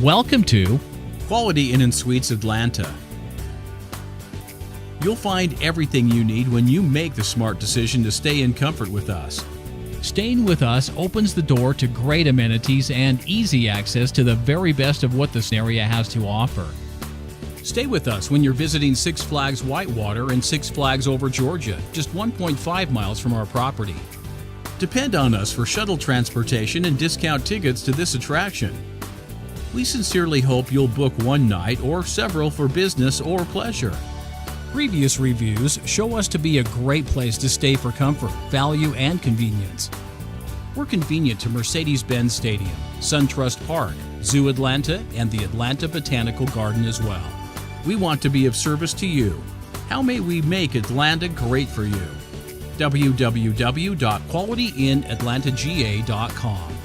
Welcome to Quality Inn & Suites Atlanta. You'll find everything you need when you make the smart decision to stay in comfort with us. Staying with us opens the door to great amenities and easy access to the very best of what this area has to offer. Stay with us when you're visiting Six Flags Whitewater and Six Flags Over Georgia, just 1.5 miles from our property. Depend on us for shuttle transportation and discount tickets to this attraction. We sincerely hope you'll book one night or several for business or pleasure. Previous reviews show us to be a great place to stay for comfort, value, and convenience. We're convenient to Mercedes-Benz Stadium, SunTrust Park, Zoo Atlanta, and the Atlanta Botanical Garden as well. We want to be of service to you. How may we make Atlanta great for you? www.qualityinatlantagaga.com